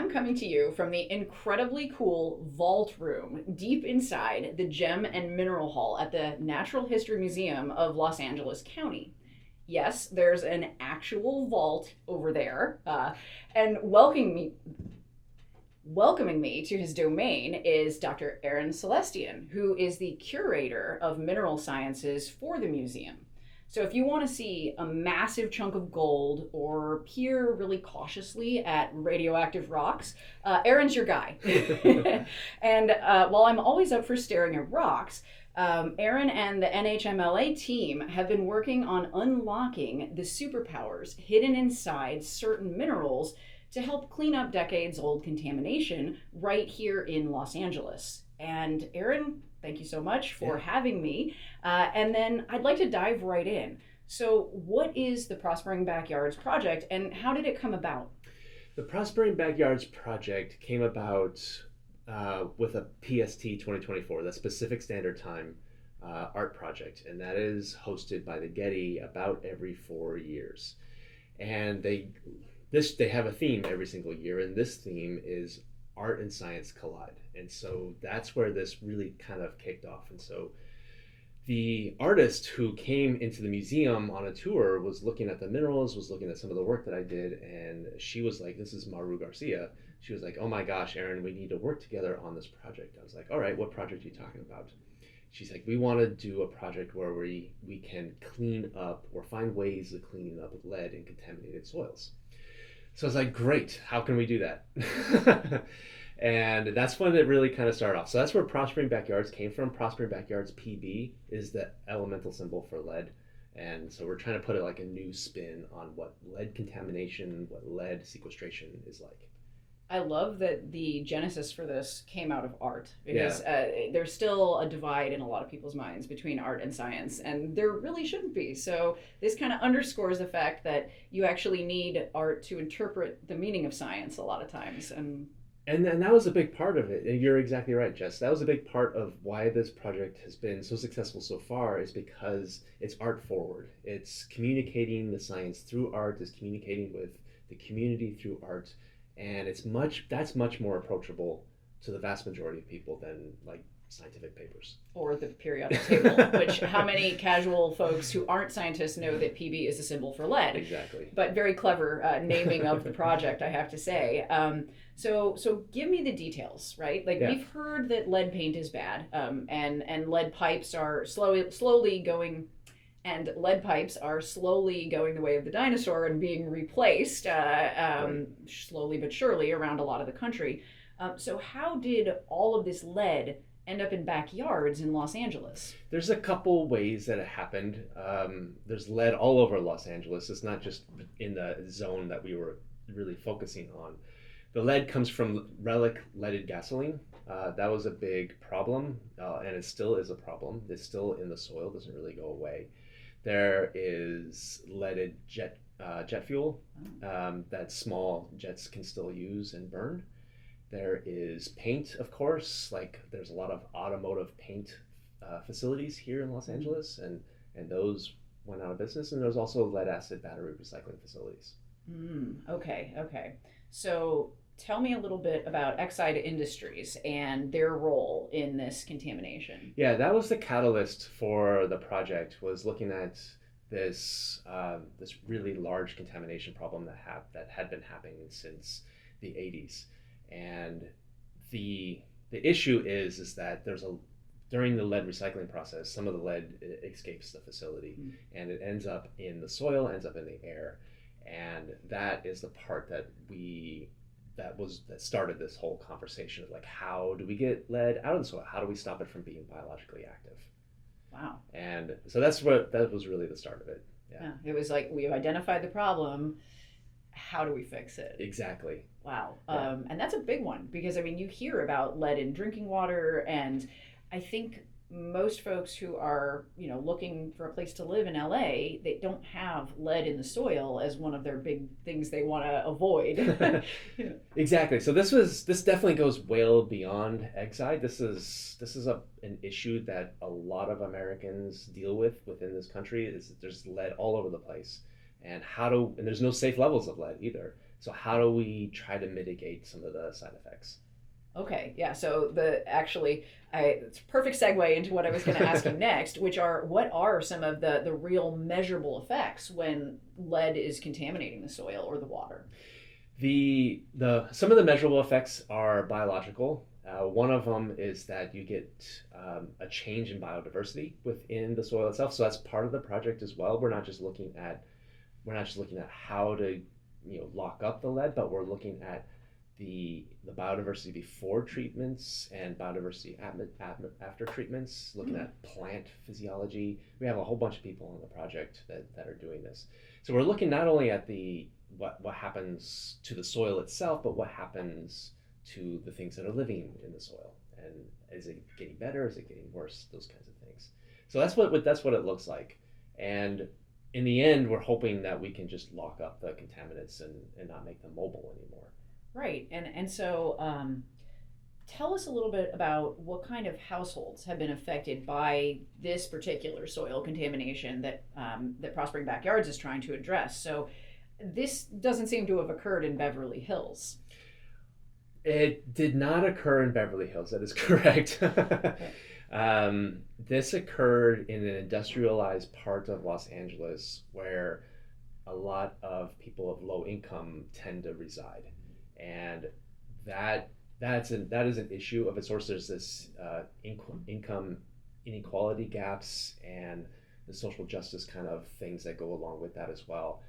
I'm coming to you from the incredibly cool vault room deep inside the Gem and Mineral Hall at the Natural History Museum of Los Angeles County. Yes, there's an actual vault over there, and welcoming me to his domain is Dr. Aaron Celestian, who is the curator of mineral sciences for the museum. So if you want to see a massive chunk of gold or peer really cautiously at radioactive rocks, Aaron's your guy. And while I'm always up for staring at rocks, Aaron and the NHMLA team have been working on unlocking the superpowers hidden inside certain minerals to help clean up decades old contamination right here in Los Angeles. And Aaron, thank you so much for having me. And then I'd like to dive right in. So, what is the Prospering Backyards Project and how did it come about? The Prospering Backyards Project came about with a PST 2024, the Pacific Standard Time art project, and that is hosted by the Getty about every 4 years. And they have a theme every single year, and this theme is art and science collide. And so that's where this really kind of kicked off. And so the artist who came into the museum on a tour was looking at the minerals, was looking at some of the work that I did, and she was like, this is Maru Garcia. She was like, oh my gosh, Aaron, we need to work together on this project. I was like, all right, what project are you talking about? She's like, we want to do a project where we can clean up or find ways of cleaning up lead in contaminated soils. So I was like, great, how can we do that? And that's when it really kind of started off. So that's where Prospering Backyards came from. Prospering Backyards PB is the elemental symbol for lead. And so we're trying to put it like a new spin on what lead contamination, what lead sequestration is like. I love that the genesis for this came out of art because there's still a divide in a lot of people's minds between art and science, and there really shouldn't be. So this kind of underscores the fact that you actually need art to interpret the meaning of science a lot of times. And that was a big part of it. And you're exactly right, Jess. That was a big part of why this project has been so successful so far, is because it's art forward. It's communicating the science through art, it's communicating with the community through art. And that's much more approachable to the vast majority of people than like scientific papers. Or the periodic table, which how many casual folks who aren't scientists know that PB is a symbol for lead. Exactly. But very clever naming of the project, I have to say. So give me the details, right? Like we've heard that lead paint is bad, and lead pipes are slowly going. And lead pipes are slowly going the way of the dinosaur and being replaced slowly but surely around a lot of the country. So how did all of this lead end up in backyards in Los Angeles? There's a couple ways that it happened. There's lead all over Los Angeles. It's not just in the zone that we were really focusing on. The lead comes from relic leaded gasoline. That was a big problem, and it still is a problem. It's still in the soil, doesn't really go away. There is leaded jet fuel that small jets can still use and burn. There is paint, of course, like there's a lot of automotive paint facilities here in Los Angeles, and those went out of business. And there's also lead acid battery recycling facilities. Okay. So tell me a little bit about Exide Industries and their role in this contamination. Yeah, that was the catalyst for the project, was looking at this really large contamination problem that had been happening since the 80s. And the issue is that during the lead recycling process, some of the lead escapes the facility and it ends up in the soil, ends up in the air. And that is the part that started this whole conversation of like, how do we get lead out of the soil? How do we stop it from being biologically active? Wow. And so that was really the start of it. Yeah. It was like, we've identified the problem. How do we fix it? Exactly. Wow. Yeah. And that's a big one because, I mean, you hear about lead in drinking water, and I think most folks who are, looking for a place to live in LA, they don't have lead in the soil as one of their big things they want to avoid. Exactly. So this definitely goes well beyond Exide. This is an issue that a lot of Americans deal with within this country. Is there's lead all over the place, and there's no safe levels of lead either. So how do we try to mitigate some of the side effects? Okay, yeah. So it's a perfect segue into what I was going to ask you next, which are what are some of the real measurable effects when lead is contaminating the soil or the water? The some of the measurable effects are biological. One of them is that you get a change in biodiversity within the soil itself. So that's part of the project as well. We're not just looking at how to lock up the lead, but we're looking at the biodiversity before treatments and biodiversity after treatments, looking at plant physiology. We have a whole bunch of people on the project that are doing this. So we're looking not only at what happens to the soil itself, but what happens to the things that are living in the soil. And is it getting better? Is it getting worse? Those kinds of things. So that's what it looks like. And in the end, we're hoping that we can just lock up the contaminants and not make them mobile anymore. Right. And so tell us a little bit about what kind of households have been affected by this particular soil contamination that Prospering Backyards is trying to address. So this doesn't seem to have occurred in Beverly Hills. It did not occur in Beverly Hills. That is correct. Okay. This occurred in an industrialized part of Los Angeles where a lot of people of low income tend to reside. And that is an issue of its source. There's this income inequality gaps and the social justice kind of things that go along with that as well.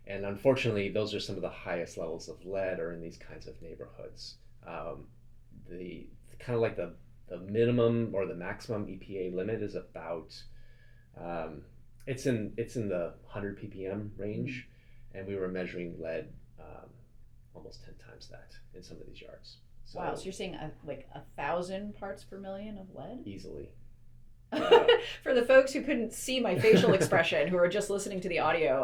And unfortunately, those are some of the highest levels of lead are in these kinds of neighborhoods. The kind of like the minimum or the maximum EPA limit is about it's in the 100 ppm range, and we were measuring lead almost 10 times that in some of these yards. So, wow, so you're saying like 1,000 parts per million of lead? Easily. For the folks who couldn't see my facial expression, who are just listening to the audio,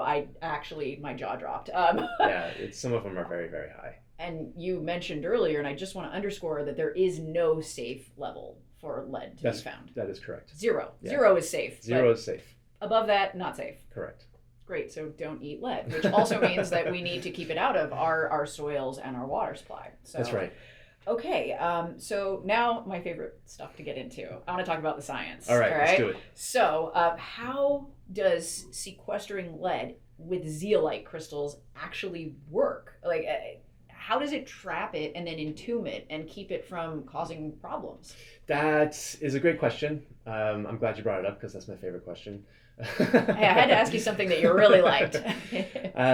my jaw dropped. Yeah, some of them are very, very high. And you mentioned earlier, and I just want to underscore that there is no safe level for lead to be found. That is correct. Zero. Yeah. Zero is safe. Zero is safe. Above that, not safe. Correct. Great, so don't eat lead, which also means that we need to keep it out of our soils and our water supply. So, that's right. Okay, so now my favorite stuff to get into. I want to talk about the science. All right, let's do it. So how does sequestering lead with zeolite crystals actually work? Like, how does it trap it and then entomb it and keep it from causing problems? That is a great question. I'm glad you brought it up because that's my favorite question. Hey, I had to ask you something that you really liked.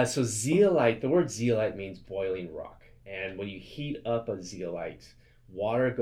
So zeolite, the word zeolite means boiling rock. And when you heat up a zeolite, water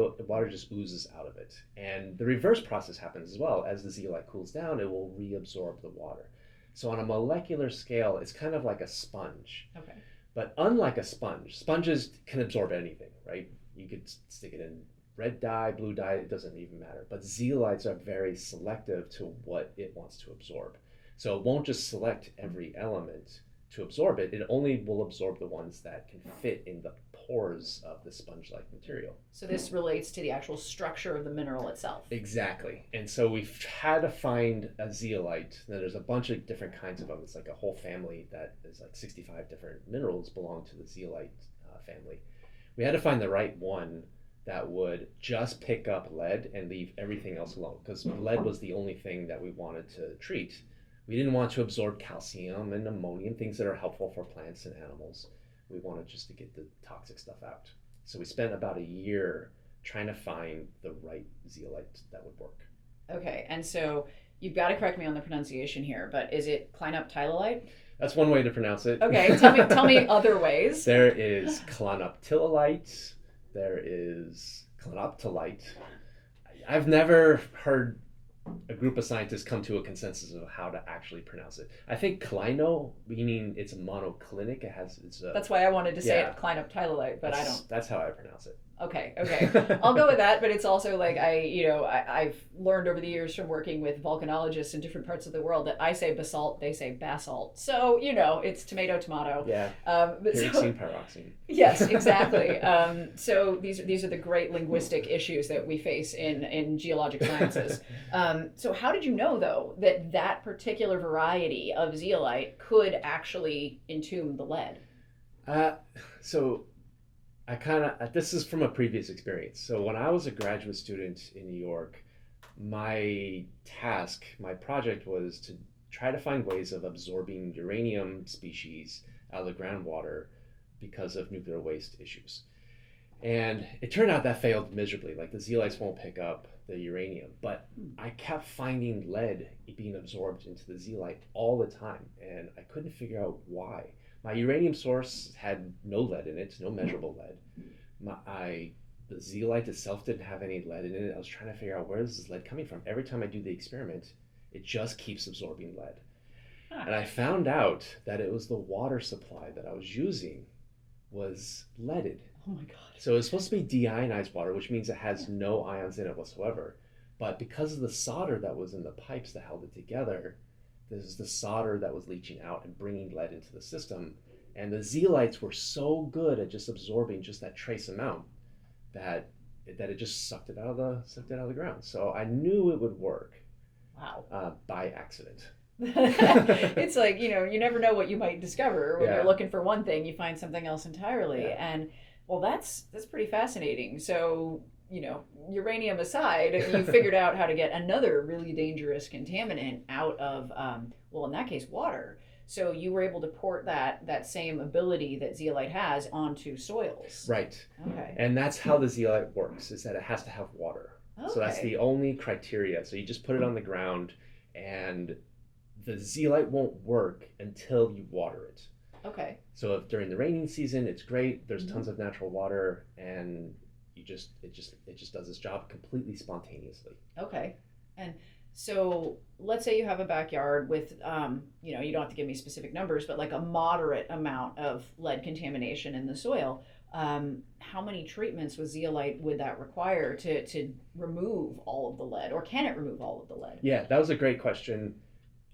just oozes out of it. And the reverse process happens as well. As the zeolite cools down, it will reabsorb the water. So on a molecular scale, it's kind of like a sponge. Okay. But unlike a sponge, sponges can absorb anything, right? You could stick it in red dye, blue dye, it doesn't even matter. But zeolites are very selective to what it wants to absorb. So it won't just select every element to absorb it. It only will absorb the ones that can fit in the pores of the sponge-like material. So this relates to the actual structure of the mineral itself. Exactly. And so we've had to find a zeolite. Now, there's a bunch of different kinds of them. It's like a whole family that is like 65 different minerals belong to the zeolite family. We had to find the right one that would just pick up lead and leave everything else alone, because lead was the only thing that we wanted to treat. We didn't want to absorb calcium and ammonium, things that are helpful for plants and animals. We wanted just to get the toxic stuff out. So we spent about a year trying to find the right zeolite that would work. Okay, and so you've got to correct me on the pronunciation here, but is it clinoptilolite? That's one way to pronounce it. Okay, tell me other ways. There is clinoptilolite. There is clinoptilite. I've never heard a group of scientists come to a consensus of how to actually pronounce it. I think clino, meaning it's monoclinic. That's why I wanted to say it clinoptilolite, but I don't. That's how I pronounce it. Okay. I'll go with that, but it's also like I've learned over the years from working with volcanologists in different parts of the world that I say basalt, they say basalt. So, it's tomato. Yeah. Pyroxene, pyroxene. Yes, exactly. So these are the great linguistic issues that we face in geologic sciences. So how did you know, though, that particular variety of zeolite could actually entomb the lead? Uh, so I kind of, this is from a previous experience. So when I was a graduate student in New York, my project was to try to find ways of absorbing uranium species out of the groundwater because of nuclear waste issues. And it turned out that failed miserably. Like the zeolites won't pick up the uranium, but I kept finding lead being absorbed into the zeolite all the time, and I couldn't figure out why. My uranium source had no lead in it, no measurable lead. The zeolite itself didn't have any lead in it. I was trying to figure out where is this lead coming from. Every time I do the experiment, it just keeps absorbing lead. Huh. And I found out that it was the water supply that I was using was leaded. Oh my God. So it's supposed to be deionized water, which means it has no ions in it whatsoever. But because of the solder that was in the pipes that held it together, there's the solder that was leaching out and bringing lead into the system. And the zeolites were so good at just absorbing just that trace amount that it just sucked it out of the ground. So I knew it would work. Wow. By accident. It's like, you never know what you might discover when Yeah. you're looking for one thing, you find something else entirely. Yeah. And well, that's pretty fascinating. So, uranium aside, you figured out how to get another really dangerous contaminant out of, well, in that case, water. So you were able to port that same ability that zeolite has onto soils. Right. Okay. And that's how the zeolite works, is that it has to have water. Okay. So that's the only criteria. So you just put it on the ground, and the zeolite won't work until you water it. Okay. So if during the raining season, it's great. There's tons of natural water, and it just does its job completely spontaneously. Okay. And so let's say you have a backyard with, you don't have to give me specific numbers, but like a moderate amount of lead contamination in the soil. How many treatments with zeolite would that require to remove all of the lead, or can it remove all of the lead? Yeah, that was a great question,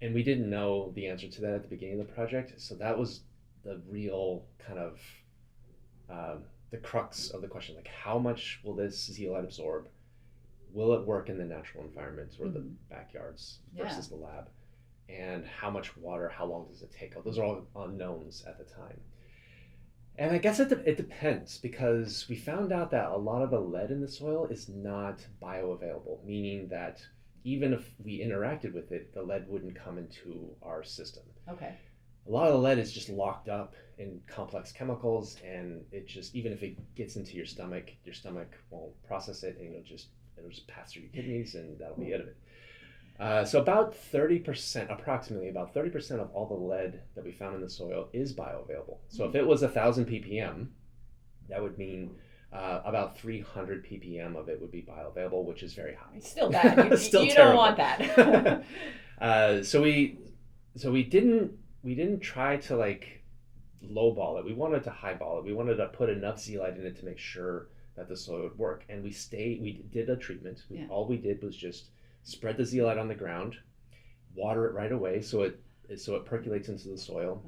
and we didn't know the answer to that at the beginning of the project. So that was the real kind of the crux of the question, like how much will this zeolite absorb? Will it work in the natural environment or the backyards versus the lab? And how much water, how long does it take? Those are all unknowns at the time. And I guess it depends, because we found out that a lot of the lead in the soil is not bioavailable, meaning that even if we interacted with it, the lead wouldn't come into our system. Okay. A lot of the lead is just locked up in complex chemicals, and it just, even if it gets into your stomach won't process it, and it'll just pass through your kidneys, and that'll be it of it. So approximately about 30% of all the lead that we found in the soil is bioavailable. So if it was 1,000 ppm, that would mean about 300 ppm of it would be bioavailable, which is very high. It's still bad. Still you terrible. Don't want that. So we didn't try to like lowball it. We wanted to highball it. We wanted to put enough zeolite in it to make sure that the soil would work. And we did a treatment. All we did was just spread the zeolite on the ground, water it right away so it percolates into the soil.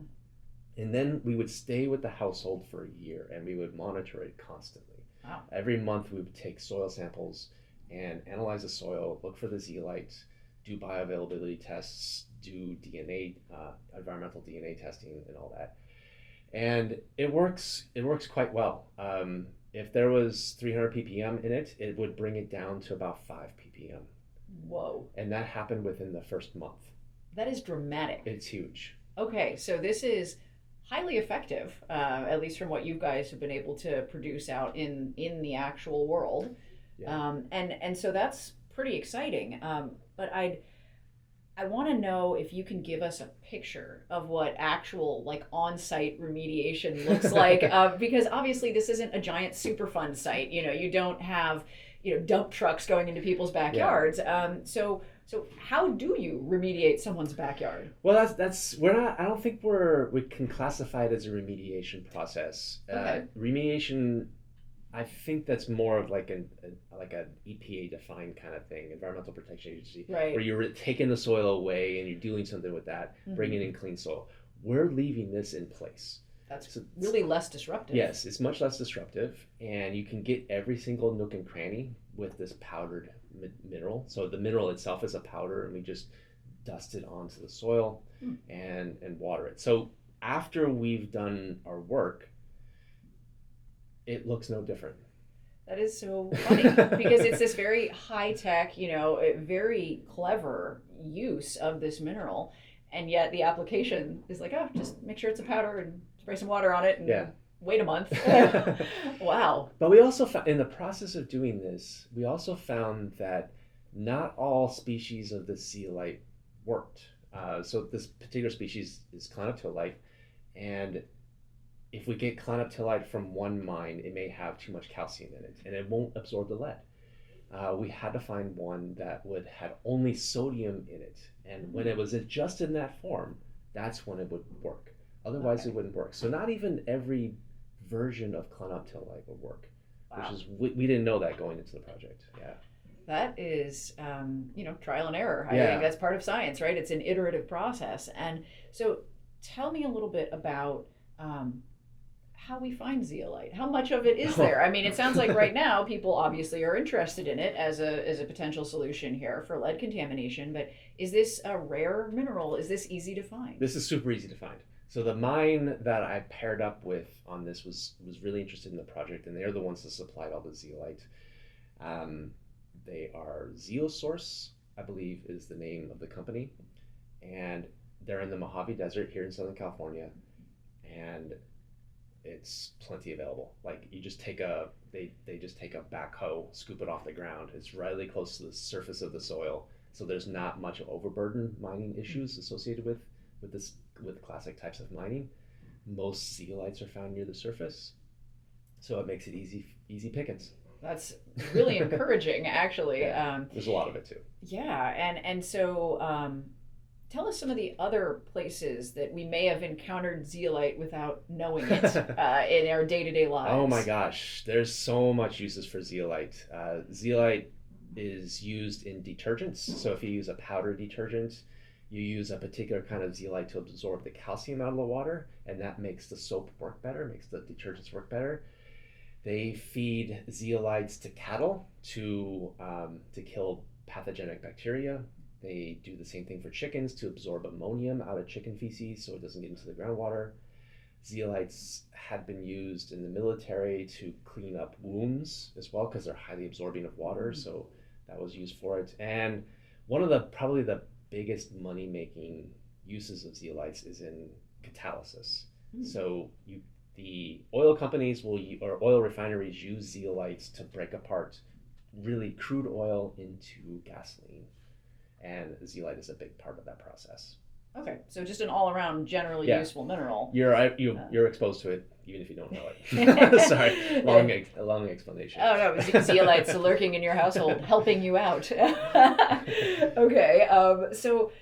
And then we would stay with the household for a year, and we would monitor it constantly. Wow. Every month we would take soil samples and analyze the soil, look for the zeolite, do bioavailability tests, do DNA, environmental DNA testing and all that. And it works quite well. If there was 300 ppm in it, it would bring it down to about 5 ppm. Whoa. And that happened within the first month. That is dramatic. It's huge. Okay, so this is highly effective, at least from what you guys have been able to produce out in the actual world. Yeah. And so that's pretty exciting. But I want to know if you can give us a picture of what actual like on-site remediation looks like, because obviously this isn't a giant Superfund site. You don't have dump trucks going into people's backyards. Yeah. So how do you remediate someone's backyard? Well, we're not. I don't think we can classify it as a remediation process. Okay. Remediation, I think that's more of like an EPA defined kind of thing, Environmental Protection Agency, right? Where you're taking the soil away and you're doing something with that, bringing in clean soil. We're leaving this in place. That's really less disruptive. Yes, it's much less disruptive, and you can get every single nook and cranny with this powdered mineral. So the mineral itself is a powder, and we just dust it onto the soil and water it. So after we've done our work, it looks no different. That is so funny because it's this very high tech, very clever use of this mineral, and yet the application is like, oh, just make sure it's a powder and spray some water on it and Yeah. wait a month. Wow. But we also found, in the process of doing this, we also found that not all species of the zeolite worked. So this particular species is clinoptilite, and if we get clinoptilite from one mine, it may have too much calcium in it, and it won't absorb the lead. We had to find one that would have only sodium in it, and when it was just in that form, that's when it would work. Otherwise, it wouldn't work. So not even every version of clinoptilite would work, Wow. which is we didn't know that going into the project. Yeah. That is, trial and error. I Yeah. think that's part of science, right? It's an iterative process. And so tell me a little bit about how we find zeolite. How much of it is there? I mean, it sounds like right now people obviously are interested in it as a potential solution here for lead contamination, but is this a rare mineral? Is this easy to find? This is super easy to find. So the mine that I paired up with on this was really interested in the project, and they're the ones that supplied all the zeolite. They are Zeosource, I believe is the name of the company, and they're in the Mojave Desert here in Southern California, and it's plenty available. Like you just take they just take a backhoe, scoop it off the ground. It's really close to the surface of the soil, so there's not much overburden mining issues associated with classic types of mining. Most zeolites are found near the surface, so it makes it easy pickings. That's really encouraging, actually. Yeah, there's a lot of it too. Yeah, and so tell us some of the other places that we may have encountered zeolite without knowing it in our day-to-day lives. Oh my gosh, there's so much uses for zeolite. Zeolite is used in detergents. So if you use a powder detergent, you use a particular kind of zeolite to absorb the calcium out of the water, and that makes the soap work better, makes the detergents work better. They feed zeolites to cattle to kill pathogenic bacteria. They do the same thing for chickens to absorb ammonium out of chicken feces so it doesn't get into the groundwater. Zeolites had been used in the military to clean up wounds as well because they're highly absorbing of water, so that was used for it. And one of probably the biggest money-making uses of zeolites is in catalysis. So the oil companies or oil refineries use zeolites to break apart really crude oil into gasoline, and zeolite is a big part of that process. Okay, so just an all-around generally useful mineral. You're exposed to it even if you don't know it. Sorry, long explanation. Oh no, zeolites lurking in your household, helping you out. Okay, so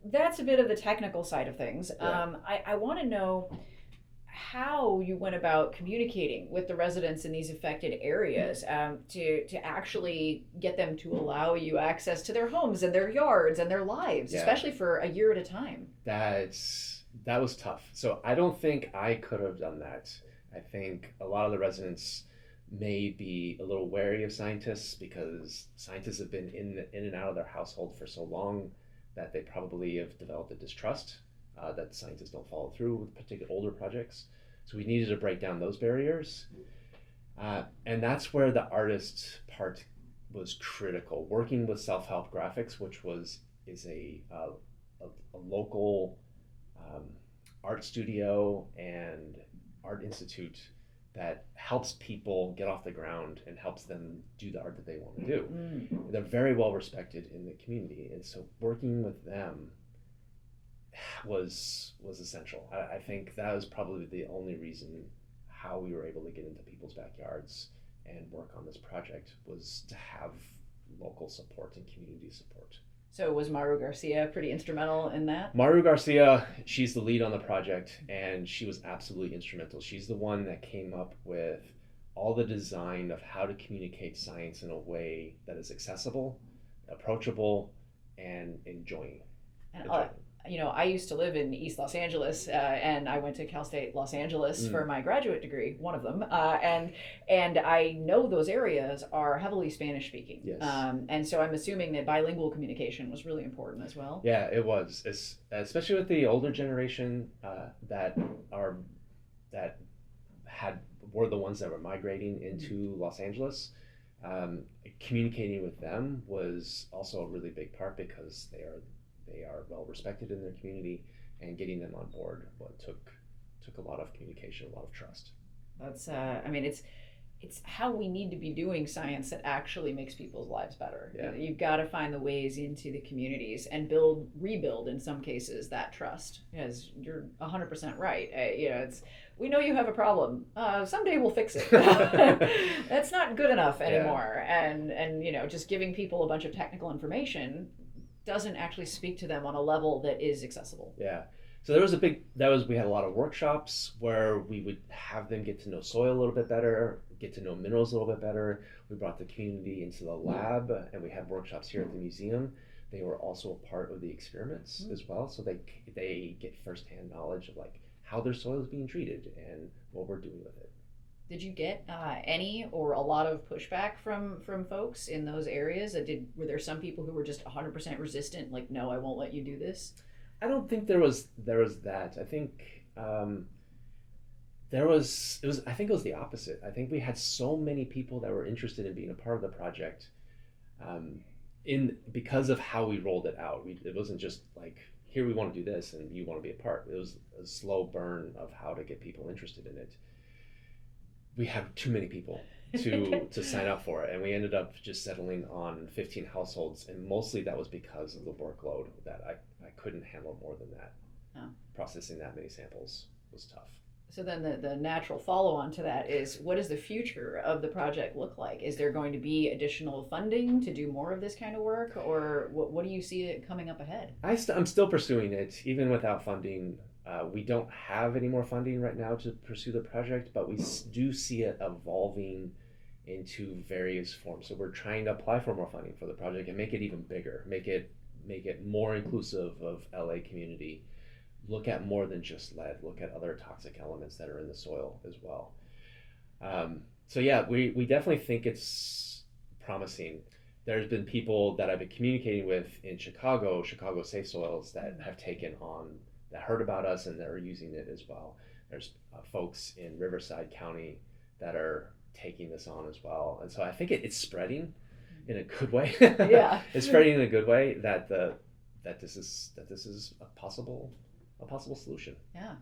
that's a bit of the technical side of things. Yeah. I want to know how you went about communicating with the residents in these affected areas to actually get them to allow you access to their homes and their yards and their lives, especially for a year at a time. That was tough. So I don't think I could have done that. I think a lot of the residents may be a little wary of scientists because scientists have been in and out of their household for so long that they probably have developed a distrust that scientists don't follow through with particular older projects. So we needed to break down those barriers. And that's where the artist part was critical. Working with Self-Help Graphics, which is a local art studio and art institute that helps people get off the ground and helps them do the art that they want to do. They're very well respected in the community, and so working with them was essential. I think that was probably the only reason how we were able to get into people's backyards and work on this project, was to have local support and community support. So was Maru Garcia pretty instrumental in that? Maru Garcia, she's the lead on the project, and she was absolutely instrumental. She's the one that came up with all the design of how to communicate science in a way that is accessible, approachable, and enjoying. And I used to live in East Los Angeles, and I went to Cal State Los Angeles for my graduate degree, one of them, and I know those areas are heavily Spanish speaking. Yes. And so I'm assuming that bilingual communication was really important as well. Yeah, it was, especially with the older generation that were the ones that were migrating into Los Angeles. Communicating with them was also a really big part because they are well respected in their community, and getting them on board took a lot of communication, a lot of trust. That's I mean, it's how we need to be doing science that actually makes people's lives better. Yeah. You've got to find the ways into the communities and rebuild in some cases that trust. As you're 100% right. We know you have a problem. Someday we'll fix it. That's not good enough anymore. Yeah. And just giving people a bunch of technical information doesn't actually speak to them on a level that is accessible. Yeah. So we had a lot of workshops where we would have them get to know soil a little bit better, get to know minerals a little bit better. We brought the community into the lab, and we had workshops here at the museum. They were also a part of the experiments as well, so they get firsthand knowledge of like how their soil is being treated and what we're doing with it. Did you get any or a lot of pushback from folks in those areas? Were there some people who were just 100% resistant, like, no, I won't let you do this? I don't think there was that. I think it was the opposite. I think we had so many people that were interested in being a part of the project, because of how we rolled it out. It wasn't just like, here we want to do this and you want to be a part. It was a slow burn of how to get people interested in it. We had too many people to sign up for it, and we ended up just settling on 15 households, and mostly that was because of the workload that I couldn't handle more than that. Oh. Processing that many samples was tough. So then the natural follow-on to that is, what does the future of the project look like? Is there going to be additional funding to do more of this kind of work, or what do you see coming up ahead? I'm still pursuing it, even without funding. We don't have any more funding right now to pursue the project, but we do see it evolving into various forms. So we're trying to apply for more funding for the project and make it even bigger, make it more inclusive of LA community. Look at more than just lead, look at other toxic elements that are in the soil as well. So yeah, we definitely think it's promising. There's been people that I've been communicating with in Chicago Safe Soils, that have that heard about us and that are using it as well. There's folks in Riverside County that are taking this on as well. And so I think it's spreading in a good way. Yeah. It's spreading in a good way that this is a possible solution. Yeah.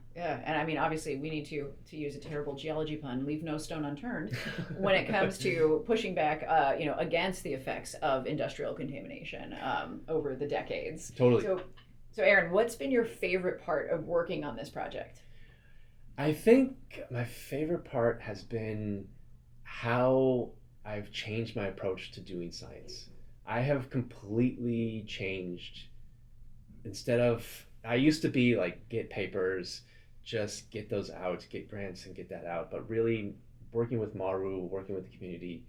And I mean, obviously we need to use a terrible geology pun, leave no stone unturned when it comes to pushing back against the effects of industrial contamination over the decades. Totally. So Aaron, what's been your favorite part of working on this project? I think my favorite part has been how I've changed my approach to doing science. I have completely changed. I used to be like, get papers, just get those out, get grants and get that out. But really working with Maru, working with the community,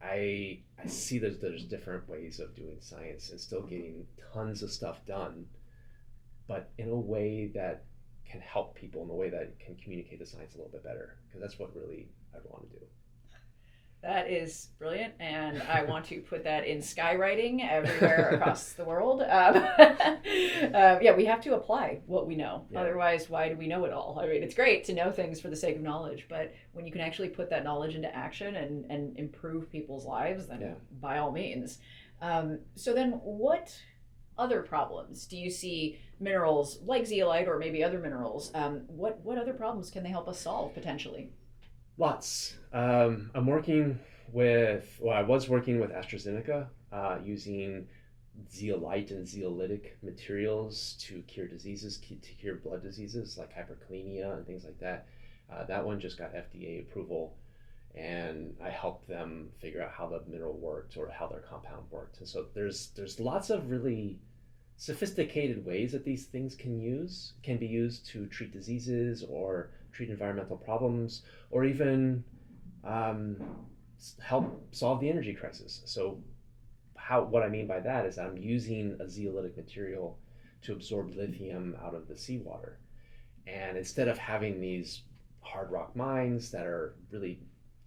I see there's different ways of doing science and still getting tons of stuff done, but in a way that can help people, in a way that can communicate the science a little bit better, because that's what really I want to do. That is brilliant, and I want to put that in skywriting everywhere across the world. We have to apply what we know. Yeah. Otherwise, why do we know it all? I mean, it's great to know things for the sake of knowledge, but when you can actually put that knowledge into action and improve people's lives, then by all means. So then what other problems do you see minerals like zeolite or maybe other minerals? What other problems can they help us solve potentially? Lots. I was working with AstraZeneca using zeolite and zeolitic materials to cure diseases, to cure blood diseases like hyperkalemia and things like that. That one just got FDA approval, and I helped them figure out how the mineral worked or how their compound worked. And so there's lots of really sophisticated ways that these things can be used to treat diseases or treat environmental problems, or even help solve the energy crisis. So what I mean by that is I'm using a zeolitic material to absorb lithium out of the seawater. And instead of having these hard rock mines that are really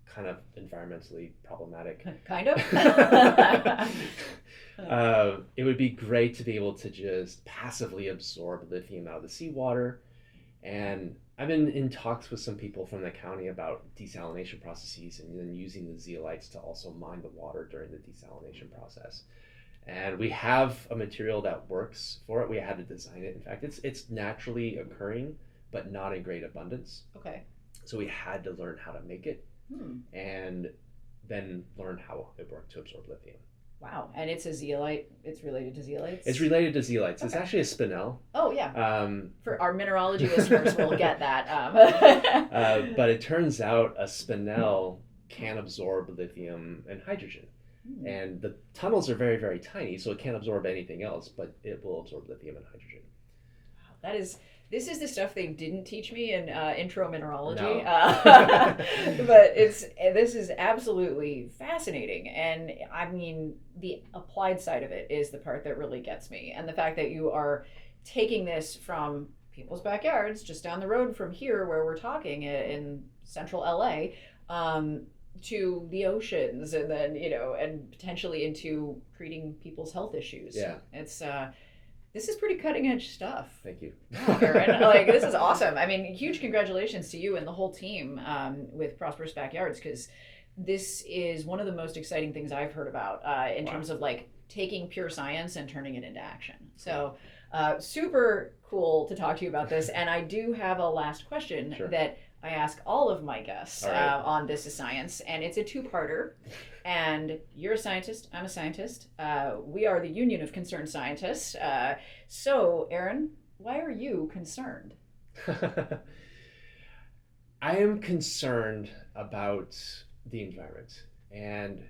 kind of environmentally problematic. Kind of. It would be great to be able to just passively absorb lithium out of the seawater And I've been in talks with some people from the county about desalination processes and then using the zeolites to also mine the water during the desalination process. And we have a material that works for it. We had to design it. In fact, it's naturally occurring, but not in great abundance. Okay. So we had to learn how to make it and then learn how it worked to absorb lithium. Wow. And it's a zeolite. It's related to zeolites? It's related to zeolites. Okay. It's actually a spinel. Oh, yeah. For our mineralogy listeners, we'll get that. But it turns out a spinel can absorb lithium and hydrogen. And the tunnels are very, very tiny, so it can't absorb anything else, but it will absorb lithium and hydrogen. Wow, this is the stuff they didn't teach me in intro mineralogy. No. But this is absolutely fascinating. And I mean, the applied side of it is the part that really gets me. And the fact that you are taking this from people's backyards, just down the road from here where we're talking in central LA, to the oceans, and then, and potentially into treating people's health issues. Yeah. It's this is pretty cutting edge stuff. Thank you. Yeah, Aaron, this is awesome. I mean, huge congratulations to you and the whole team with Prosperous Backyards, because this is one of the most exciting things I've heard about in terms of taking pure science and turning it into action. So super cool to talk to you about this. And I do have a last question that I ask all of my guests on This Is Science, and it's a two-parter. And you're a scientist, I'm a scientist. We are the Union of Concerned Scientists. So, Aaron, why are you concerned? I am concerned about the environment, and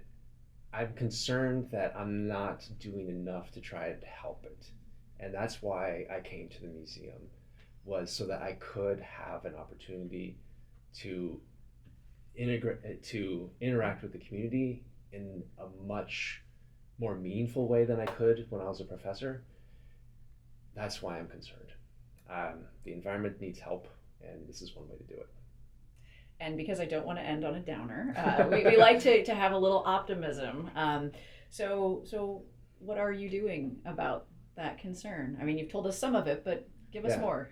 I'm concerned that I'm not doing enough to try to help it. And that's why I came to the museum, was so that I could have an opportunity to interact with the community in a much more meaningful way than I could when I was a professor. That's why I'm concerned. The environment needs help, and this is one way to do it. And because I don't want to end on a downer, we like to have a little optimism. So what are you doing about that concern? I mean, you've told us some of it, but give us more.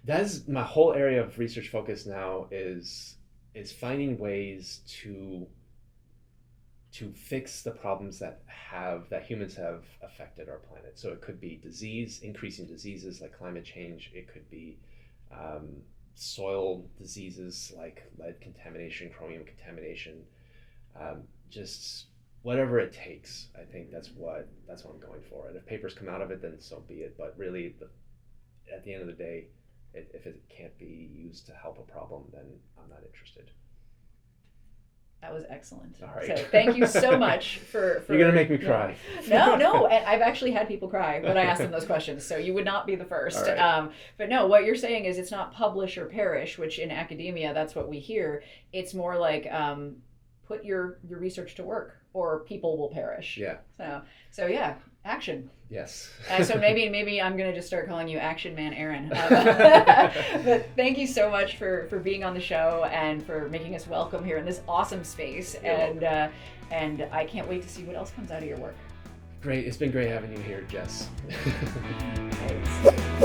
That's my whole area of research focus now, is finding ways to fix the problems that humans have affected our planet. So it could be increasing diseases like climate change. It could be soil diseases like lead contamination, chromium contamination, just whatever it takes. I think that's what I'm going for. And if papers come out of it, then so be it. But really, at the end of the day, if it can't be used to help a problem, then I'm not interested. That was excellent. All right. So thank you so much for You're going to make me cry. No. And I've actually had people cry when I ask them those questions, so you would not be the first. Right. But no, what you're saying is it's not publish or perish, which in academia, that's what we hear. It's more like put your research to work, or people will perish. Yeah. So yeah, action. Yes. So maybe I'm going to just start calling you Action Man Aaron. But thank you so much for being on the show and for making us welcome here in this awesome space. And I can't wait to see what else comes out of your work. Great. It's been great having you here, Jess. Thanks.